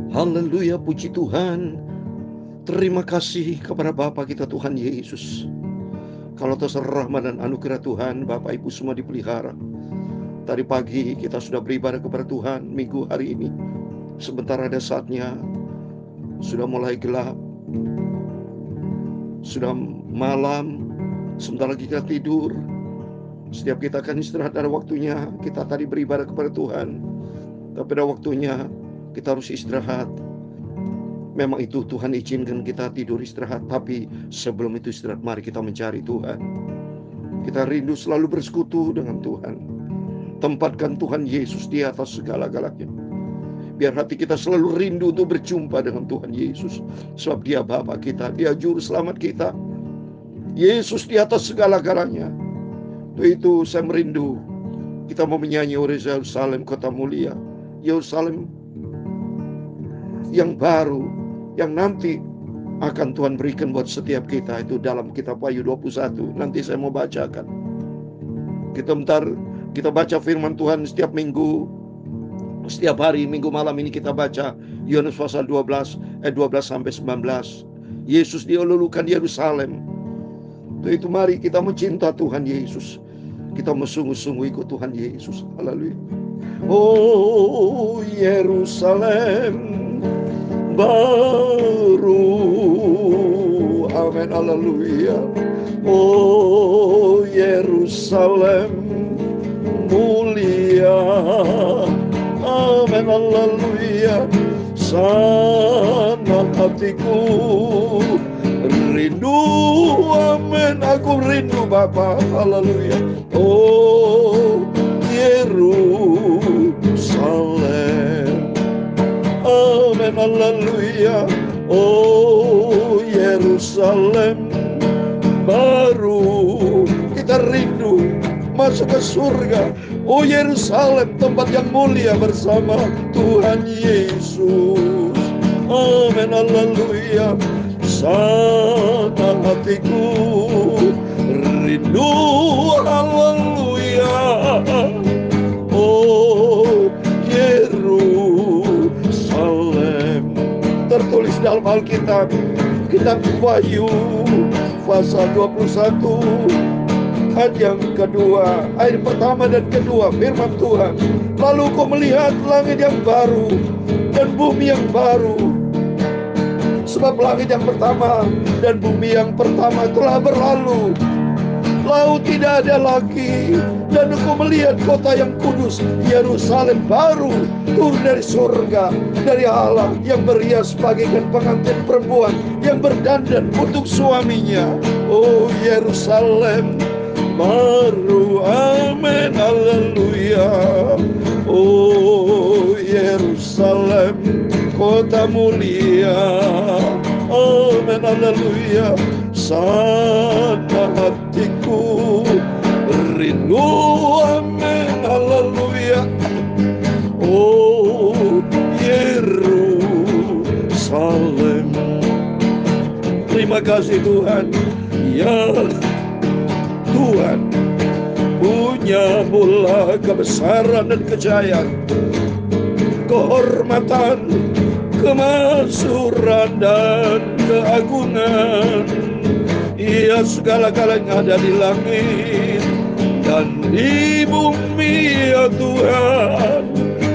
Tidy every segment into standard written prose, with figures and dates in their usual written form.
Haleluya, puji Tuhan. Terima kasih kepada Bapa kita Tuhan Yesus. Kalau atas rahmat dan anugerah Tuhan, Bapak Ibu semua dipelihara. Tadi pagi kita sudah beribadah kepada Tuhan minggu hari ini. Sebentar ada saatnya sudah mulai gelap, sudah malam, sebentar lagi kita tidur. Setiap kita akan istirahat, ada waktunya kita tadi beribadah kepada Tuhan. Tapi ada waktunya kita harus istirahat. Memang itu Tuhan izinkan kita tidur istirahat, tapi sebelum itu istirahat, mari kita mencari Tuhan. Kita rindu selalu bersekutu dengan Tuhan. Tempatkan Tuhan Yesus di atas segala-galanya. Biar hati kita selalu rindu untuk berjumpa dengan Tuhan Yesus. Sebab Dia Bapa kita, Dia Juru Selamat kita. Yesus di atas segala-galanya. Itu saya merindu. Kita mau menyanyi Yerusalem kota mulia. Yerusalem yang baru, yang nanti akan Tuhan berikan buat setiap kita. Itu dalam kitab Wahyu 21. Nanti saya mau bacakan. Kita baca firman Tuhan setiap minggu. Setiap hari minggu malam ini kita baca Yohanes pasal 12 sampai 19. Yesus dilulukan di Yerusalem. Itu mari kita mencinta Tuhan Yesus. Kita sungguh-sungguh ikut Tuhan Yesus. Haleluya. Oh Yerusalem baru, amin, haleluya. Oh Yerusalem mulia, amin, haleluya. Sana hatiku rindu, amin, aku rindu Bapa, haleluya. Oh Yerusalem, amin, haleluya. Oh Yerusalem baru, kita rindu masuk ke surga. Oh Yerusalem, tempat yang mulia bersama Tuhan Yesus, amin, haleluya. Sana hatiku rindu, haleluya. Oh Yerusalem, tertulis dalam Alkitab, kitab Wahyu pasal 21 ayat yang kedua, ayat pertama dan kedua, firman Tuhan. Lalu kau melihat langit yang baru dan bumi yang baru, sebab langit yang pertama dan bumi yang pertama telah berlalu, laut tidak ada lagi. Dan aku melihat kota yang kudus, Yerusalem baru, turun dari surga, dari Allah, yang berhias bagaikan pengantin perempuan yang berdandan untuk suaminya. Oh Yerusalem baru, amin, haleluya. Oh Yerusalem kota mulia, amin, haleluya. Sana hatiku rindu, amin, haleluya. Oh Yerusalem. Terima kasih Tuhan. Ya Tuhan, punya mula kebesaran dan kejayaan, kehormatan, kemakmuran dan keagungan. Ia segala-galanya ada di langit dan di bumi, ya Tuhan.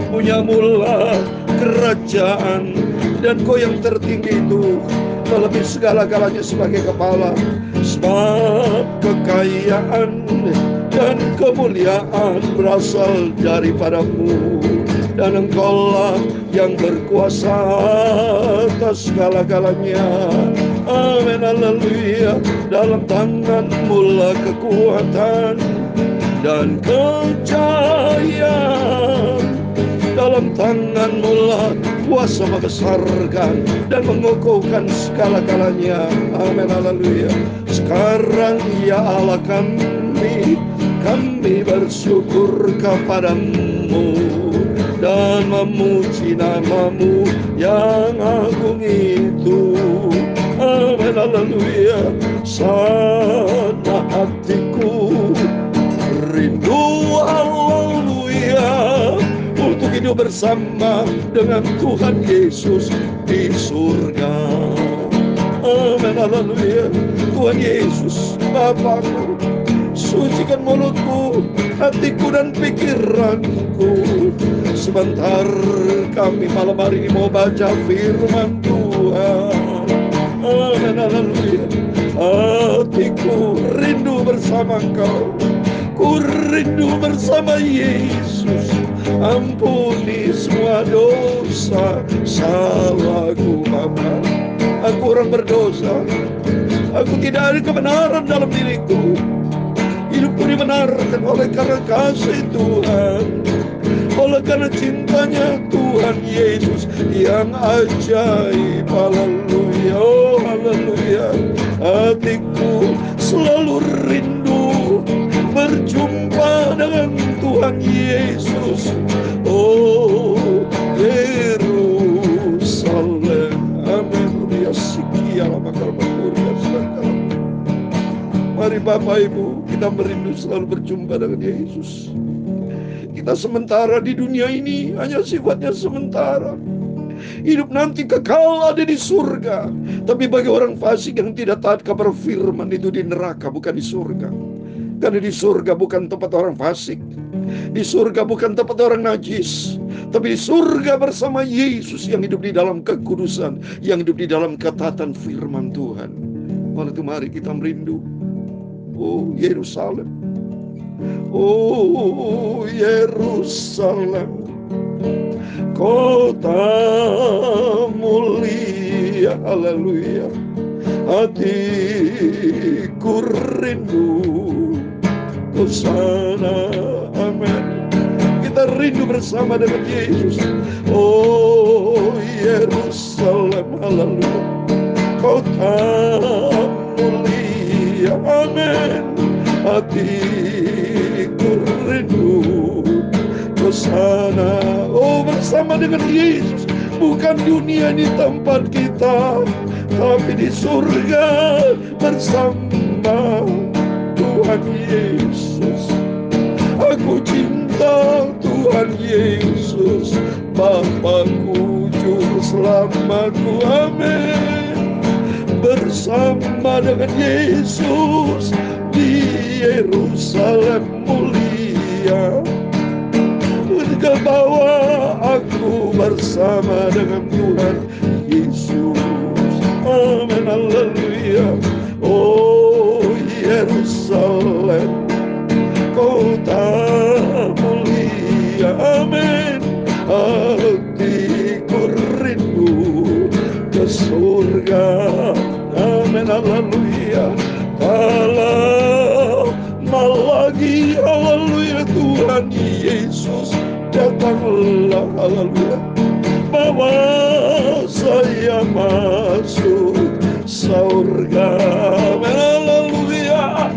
Punya mula kerajaan, dan Kau yang tertinggi itu melebihi segala-galanya sebagai kepala. Sebab kekayaan dan kemuliaan berasal daripada-Mu, dan Engkau-lah yang berkuasa atas segala-galanya. Amin, haleluya. Dalam tangan-Mu lah kekuatan dan kejayaan. Dalam tangan-Mu lah kuasa membesarkan dan mengukuhkan segala-galanya. Amin, haleluya. Sekarang ya Allah kami bersyukur kepada-Mu dan memuji nama-Mu yang agung itu. Amin, haleluya. Sana hatiku rindu, haleluya, untuk hidup bersama dengan Tuhan Yesus di surga. Amin, haleluya. Tuhan Yesus, Bapakku, sucikan mulutku, hatiku dan pikiranku. Sebentar kami malam hari ini mau baca firman Tuhan. Amin, haleluya. Hatiku rindu bersama Engkau, ku rindu bersama Yesus. Ampuni semua dosa salahku Bapa. Aku orang berdosa, aku tidak ada kebenaran dalam diriku. Hidupku dibenarkan oleh karena kasih Tuhan, oleh karena cintanya Tuhan Yesus yang ajaib. Haleluya, oh haleluya. Hatiku selalu rindu berjumpa dengan Tuhan Yesus. Oh Yerusalem. Amin. Mari Bapak Ibu, kita merindu selalu berjumpa dengan Yesus. Kita sementara di dunia ini hanya sifatnya sementara. Hidup nanti kekal ada di surga. Tapi bagi orang fasik yang tidak taat kepada firman, itu di neraka, bukan di surga. Karena di surga bukan tempat orang fasik, di surga bukan tempat orang najis, tapi di surga bersama Yesus yang hidup di dalam kekudusan, yang hidup di dalam ketaatan firman Tuhan. Oleh itu mari kita merindu. Oh Yerusalem, oh Yerusalem, kota mulia. Haleluya. Hatiku rindu ke sana. Amin. Kita rindu bersama dengan Yesus. Oh Yerusalem, haleluya, kota mulia. Amin. Hatiku rindu ke sana. Oh bersama dengan Yesus. Bukan dunia ini tempat kita, tapi di surga bersama Tuhan Yesus. Aku cinta Tuhan Yesus, Bapakku, Juru Selamatku. Amin. Bersama dengan Yesus di Yerusalem mulia. Ke bawah aku bersama dengan Tuhan Yesus. Amin, haleluya. Oh Yerusalem, kota mulia. Amin. Hatiku rindu ke surga. Amin, haleluya. Lama lagi, haleluya, Tuhan Yesus datanglah, haleluya. Bawa saya masuk surga. Haleluya.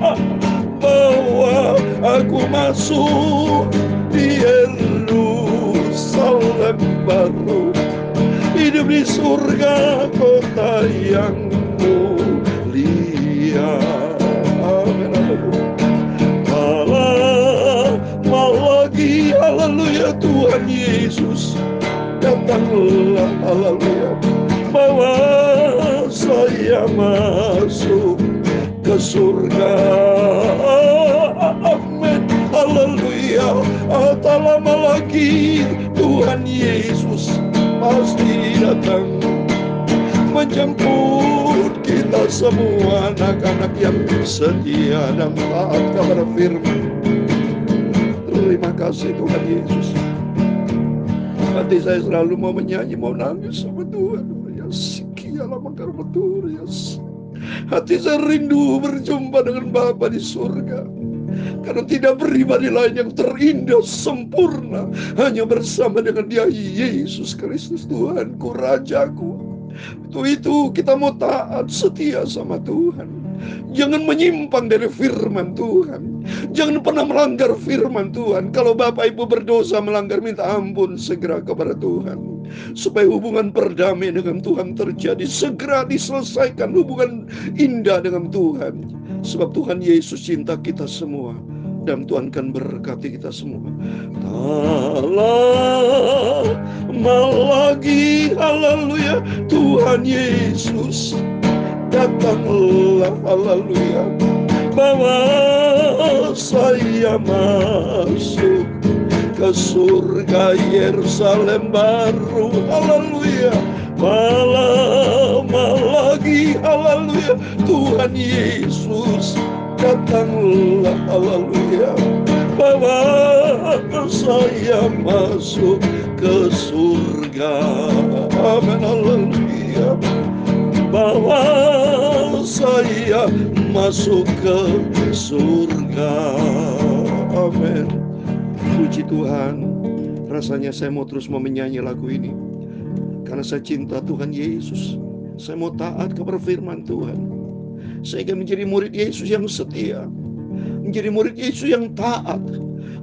Bawa aku masuk di Yerusalem baru, hidup di surga, kota yang mulia. Amin, haleluya. Lagi, haleluya, Tuhan Yesus datanglah, haleluya. Bawa saya masuk ke surga. Amin, haleluya. Tak lama lagi Tuhan Yesus pasti datang menjemput kita semua, anak-anak yang setia dan taat kepada firman. Terima kasih Tuhan Yesus. Hati saya selalu mau menyanyi, mau nangis sama Tuhan. Hati saya rindu berjumpa dengan Bapa di surga. Karena tidak pribadi lain yang terindah, sempurna, hanya bersama dengan Dia, Yesus Kristus, Tuhanku, Rajaku. Itu kita mau taat, setia sama Tuhan. Jangan menyimpang dari firman Tuhan. Jangan pernah melanggar firman Tuhan. Kalau Bapak Ibu berdosa melanggar, minta ampun segera kepada Tuhan, supaya hubungan perdamaian dengan Tuhan terjadi. Segera diselesaikan hubungan indah dengan Tuhan. Sebab Tuhan Yesus cinta kita semua. Dan Tuhan akan berkati kita semua. Tak lama lagi, haleluya, Tuhan Yesus datanglah, haleluya, bawa saya masuk ke surga Yerusalem baru, haleluya. Lama lagi, haleluya, Tuhan Yesus datanglah, haleluya, bawa saya masuk ke surga. Amin, haleluya. Bawa saya masuk ke surga. Amin. Puji Tuhan. Rasanya saya mau terus menyanyi lagu ini karena saya cinta Tuhan Yesus. Saya mau taat kepada firman Tuhan, sehingga menjadi murid Yesus yang setia, menjadi murid Yesus yang taat,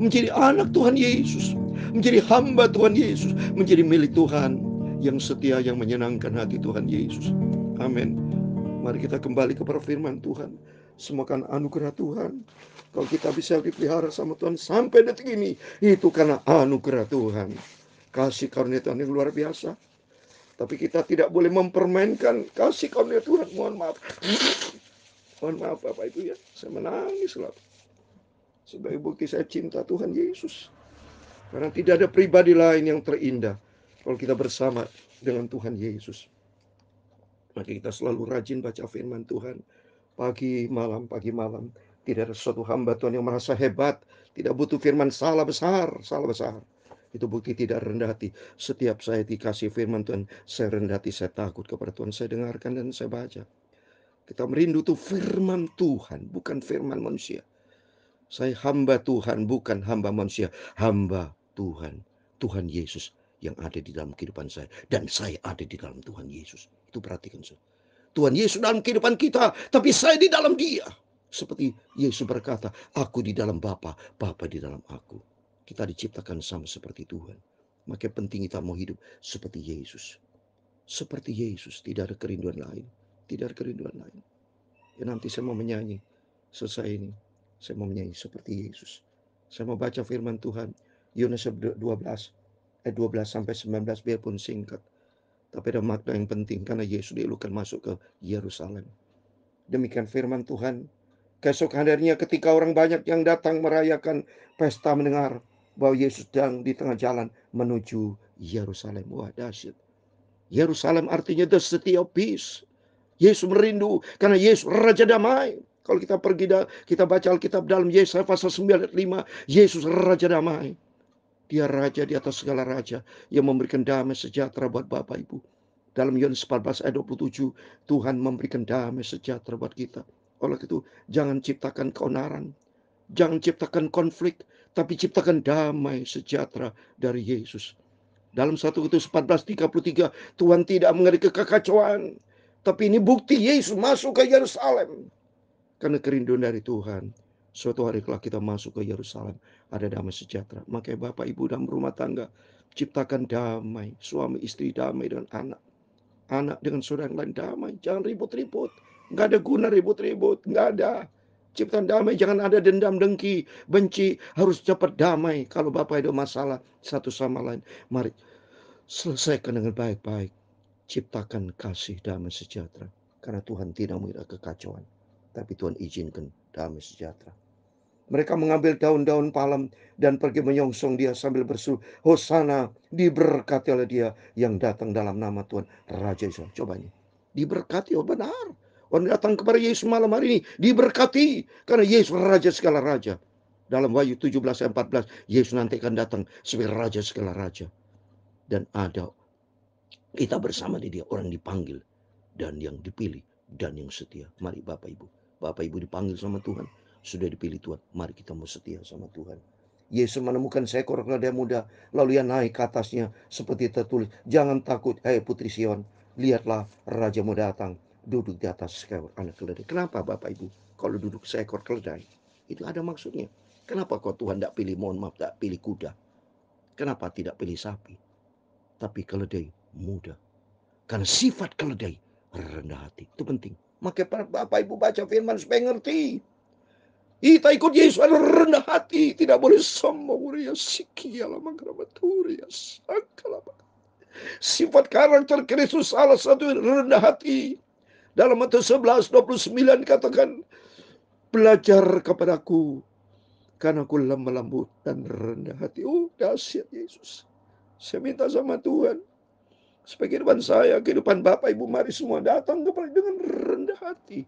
menjadi anak Tuhan Yesus, menjadi hamba Tuhan Yesus, menjadi milik Tuhan yang setia, yang menyenangkan hati Tuhan Yesus. Amin. Mari kita kembali kepada firman Tuhan. Semoga anugerah Tuhan. Kalau kita bisa dipelihara sama Tuhan sampai detik ini, itu karena anugerah Tuhan. Kasih karunia Tuhan yang luar biasa. Tapi kita tidak boleh mempermainkan kasih karunia Tuhan. Mohon maaf. Mohon maaf Bapak Ibu ya. Saya menangis selalu. Sebagai bukti saya cinta Tuhan Yesus. Karena tidak ada pribadi lain yang terindah kalau kita bersama dengan Tuhan Yesus. Maka kita selalu rajin baca firman Tuhan. Pagi malam, pagi malam. Tidak ada suatu hamba Tuhan yang merasa hebat. Tidak butuh firman salah besar, salah besar. Itu bukti tidak rendah hati. Setiap saya dikasih firman Tuhan, saya rendah hati, saya takut kepada Tuhan. Saya dengarkan dan saya baca. Kita merindu tuh firman Tuhan, bukan firman manusia. Saya hamba Tuhan, bukan hamba manusia. Hamba Tuhan, Tuhan Yesus yang ada di dalam kehidupan saya. Dan saya ada di dalam Tuhan Yesus. Itu perhatikan saya. Tuhan Yesus dalam kehidupan kita, tapi saya di dalam Dia. Seperti Yesus berkata, aku di dalam Bapa, Bapa di dalam aku. Kita diciptakan sama seperti Tuhan. Maka penting kita mau hidup seperti Yesus. Seperti Yesus, tidak ada kerinduan lain. Tidak ada kerinduan lain. Ya, nanti saya mau menyanyi. Selesai ini, saya mau menyanyi seperti Yesus. Saya mau baca firman Tuhan. Yohanes 12, ayat 12 sampai 19, biarpun singkat. Tapi ada makna yang penting karena Yesus dielukkan masuk ke Yerusalem. Demikian firman Tuhan. Keesok harinya ketika orang banyak yang datang merayakan pesta, mendengar bahwa Yesus sedang di tengah jalan menuju Yerusalem. Wah, dahsyat. Yerusalem artinya the city of peace. Yesus merindu karena Yesus Raja Damai. Kalau kita pergi, kita baca Alkitab dalam Yesaya pasal 9 ayat 5, Yesus Raja Damai. Dia Raja di atas segala raja yang memberikan damai sejahtera buat Bapak Ibu. Dalam Yohanes 14 ayat 27, Tuhan memberikan damai sejahtera buat kita. Oleh itu, jangan ciptakan keonaran, jangan ciptakan konflik, tapi ciptakan damai sejahtera dari Yesus. Dalam 1 Korintus 14:33, Tuhan tidak mengeri kekacauan, tapi ini bukti Yesus masuk ke Yerusalem. Karena kerinduan dari Tuhan, suatu hari kalau kita masuk ke Yerusalem, ada damai sejahtera. Makanya Bapak Ibu dalam rumah tangga, ciptakan damai. Suami istri damai dengan anak. Anak dengan saudara yang lain damai. Jangan ribut-ribut. Nggak ada guna ribut-ribut. Nggak ada. Ciptaan damai. Jangan ada dendam, dengki, benci. Harus cepat damai. Kalau Bapak ada masalah satu sama lain, mari selesaikan dengan baik-baik. Ciptakan kasih damai sejahtera. Karena Tuhan tidak mengira kekacauan, tapi Tuhan izinkan damai sejahtera. Mereka mengambil daun-daun palem dan pergi menyongsong dia sambil berseru, Hosana, diberkati oleh dia yang datang dalam nama Tuhan, Raja Israel. Coba ini, diberkati, oh benar. Orang datang kepada Yesus malam hari ini, diberkati. Karena Yesus Raja segala raja. Dalam Wahyu 17 ayat 14, Yesus nanti akan datang sebagai Raja segala raja. Dan ada kita bersama di dia, orang dipanggil dan yang dipilih dan yang setia. Mari Bapak Ibu. Bapak Ibu dipanggil sama Tuhan, sudah dipilih Tuhan. Mari kita mau setia sama Tuhan. Yesus menemukan seekor keledai muda, lalu ia naik ke atasnya seperti tertulis, jangan takut, hai putri Sion, lihatlah rajamu datang, duduk di atas seekor anak keledai. Kenapa Bapak Ibu kalau duduk seekor keledai? Itu ada maksudnya. Kenapa kok Tuhan tidak pilih, mohon maaf, tidak pilih kuda? Kenapa tidak pilih sapi? Tapi keledai muda. Karena sifat keledai rendah hati. Itu penting. Maka Bapak Ibu baca firman supaya ngerti. Kita ikut Yesus adalah rendah hati, tidak boleh sombong. Sifat karakter Kristus salah satu rendah hati. Dalam Matius 11:29 katakan, belajar kepadaku, karena aku lemah lembut dan rendah hati. Oh, dahsyat Yesus. Saya minta sama Tuhan, supaya kehidupan saya, kehidupan Bapak Ibu, mari semua datang kepada dengan rendah hati.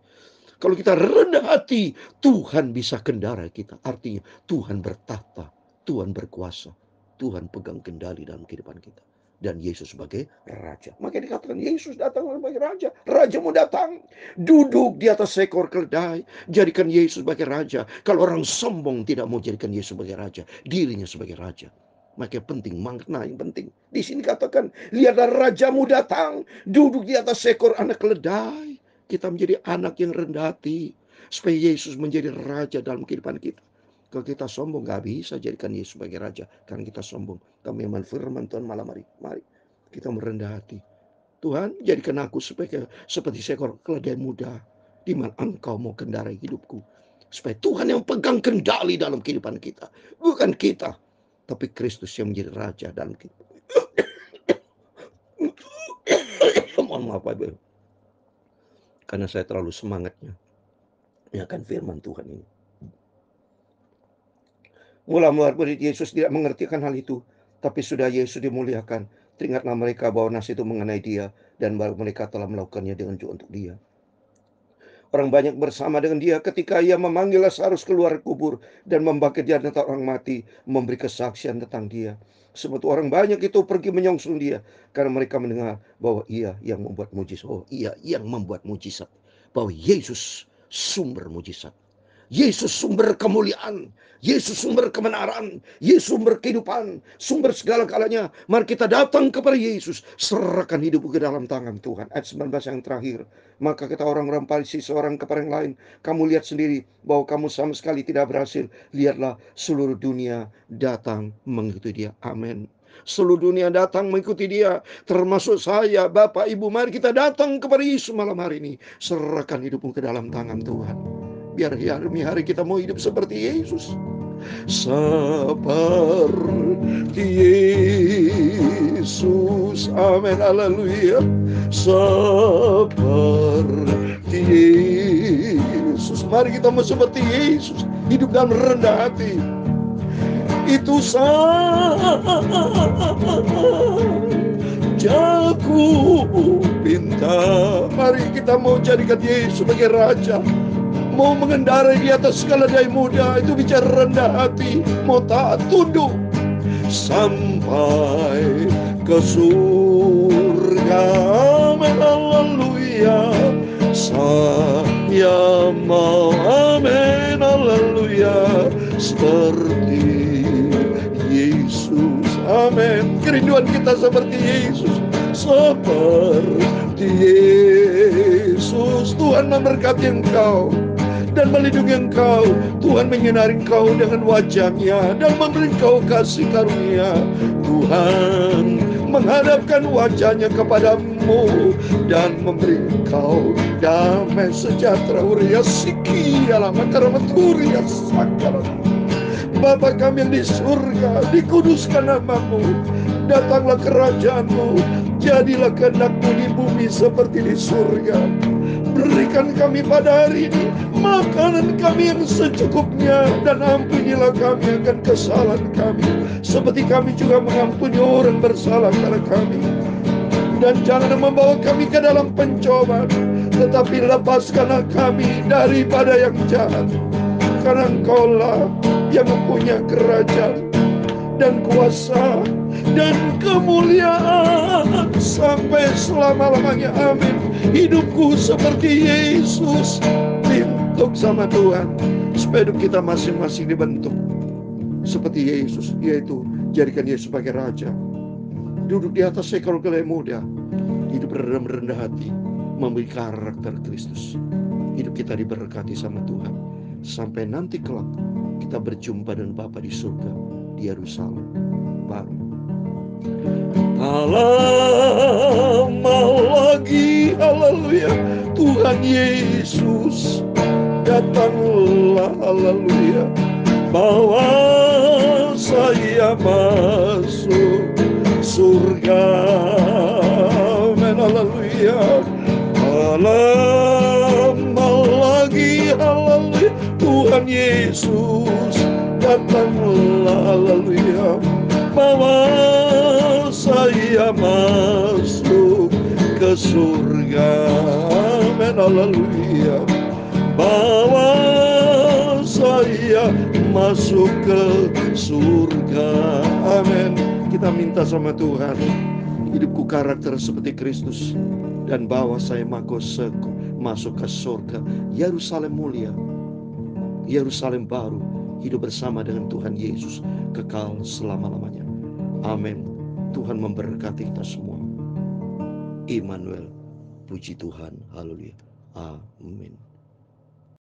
Kalau kita rendah hati, Tuhan bisa kendara kita. Artinya Tuhan bertahta, Tuhan berkuasa, Tuhan pegang kendali dalam kehidupan kita. Dan Yesus sebagai Raja. Makanya dikatakan Yesus datang sebagai Raja. Raja mau datang, duduk di atas seekor keledai. Jadikan Yesus sebagai Raja. Kalau orang sombong tidak mau jadikan Yesus sebagai Raja, dirinya sebagai Raja. Makanya penting, makna yang penting. Di sini katakan, lihatlah Rajamu datang, duduk di atas seekor anak keledai. Kita menjadi anak yang rendah hati, supaya Yesus menjadi Raja dalam kehidupan kita. Kalau kita sombong, gak bisa jadikan Yesus sebagai Raja, karena kita sombong. Kami memang firman Tuhan malam hari, mari kita merendah hati. Tuhan, jadikan aku seperti seekor keledai muda, di mana Engkau mau kendarai hidupku. Supaya Tuhan yang pegang kendali dalam kehidupan kita, bukan kita, tapi Kristus yang menjadi Raja dalam kehidupan. Mohon maaf, Ibu, karena saya terlalu semangatnya akan firman Tuhan ini. Mula-mula murid Yesus tidak mengertikan hal itu, tapi sudah Yesus dimuliakan, teringatlah mereka bahwa nas itu mengenai dia, dan bahwa mereka telah melakukannya dengan juga untuk dia. Orang banyak bersama dengan dia ketika ia memanggil Lazarus keluar kubur dan membangkit dia tentang orang mati, memberi kesaksian tentang dia. Sebab orang banyak itu pergi menyongsong dia, karena mereka mendengar bahwa ia yang membuat mujizat. Oh, ia yang membuat mujizat. Bahwa Yesus sumber mujizat. Yesus sumber kemuliaan, Yesus sumber kebenaran, Yesus sumber kehidupan, sumber segala-galanya. Mari kita datang kepada Yesus, serahkan hidupku ke dalam tangan Tuhan. Ayat 19 yang terakhir. Maka kata orang-orang Farisi seorang kepada yang lain, kamu lihat sendiri bahwa kamu sama sekali tidak berhasil. Lihatlah, seluruh dunia datang mengikuti dia. Amin. Seluruh dunia datang mengikuti dia, termasuk saya, Bapak, Ibu. Mari kita datang kepada Yesus malam hari ini. Serahkan hidupmu ke dalam tangan Tuhan. Biar hari kita mau hidup seperti Yesus. Seperti Yesus. Amin. Haleluya. Seperti Yesus. Mari kita mau seperti Yesus. Hidup dalam rendah hati. Itu sajaku pinta. Mari kita mau jadikan Yesus sebagai Raja. Mau mengendarai di atas keledai muda, itu bicara rendah hati, mau taat tunduk sampai ke surga. Amin, haleluya. Saya mau, amin, haleluya, seperti Yesus. Amin. Kerinduan kita seperti Yesus. Seperti Yesus. Tuhan memberkati engkau dan melindungi engkau. Tuhan menyinari engkau dengan wajah-Nya dan memberi engkau kasih karunia. Tuhan menghadapkan wajah-Nya kepadamu dan memberi engkau damai sejahtera. Uria siki alamat karamaturi sakala. Bapa kami yang di surga, dikuduskan nama-Mu. Datanglah kerajaan-Mu, jadilah kehendak-Mu di bumi seperti di surga. Berikan kami pada hari ini makanan kami yang secukupnya, dan ampunilah kami akan kesalahan kami, seperti kami juga mengampuni orang bersalah kepada kami. Dan jangan membawa kami ke dalam pencobaan, tetapi lepaskanlah kami daripada yang jahat. Karena Engkau-lah yang mempunyai kerajaan dan kuasa dan kemuliaan sampai selama-lamanya. Amin. Hidupku seperti Yesus, dibentuk sama Tuhan, supaya hidup kita masing-masing dibentuk seperti Yesus, yaitu jadikan Yesus sebagai Raja, duduk di atas seekor keledai muda, hidup rendah hati, memiliki karakter Kristus. Hidup kita diberkati sama Tuhan, sampai nanti kelak kita berjumpa dengan Bapa di surga, di Yerusalem baru. Tak lama lagi, haleluya, Tuhan Yesus datang Allah, haleluya. Bawa saya masuk surga, amin, haleluya. Lama lagi, haleluya, Tuhan Yesus datanglah, haleluya. Bawa saya masuk ke surga, amin, haleluya. Bawa saya masuk ke surga, amin. Kita minta sama Tuhan, hidupku karakter seperti Kristus, dan bawa saya masuk ke surga, Yerusalem mulia, Yerusalem baru, hidup bersama dengan Tuhan Yesus kekal selama-lamanya. Amin. Tuhan memberkati kita semua. Immanuel, puji Tuhan, haleluya, amin.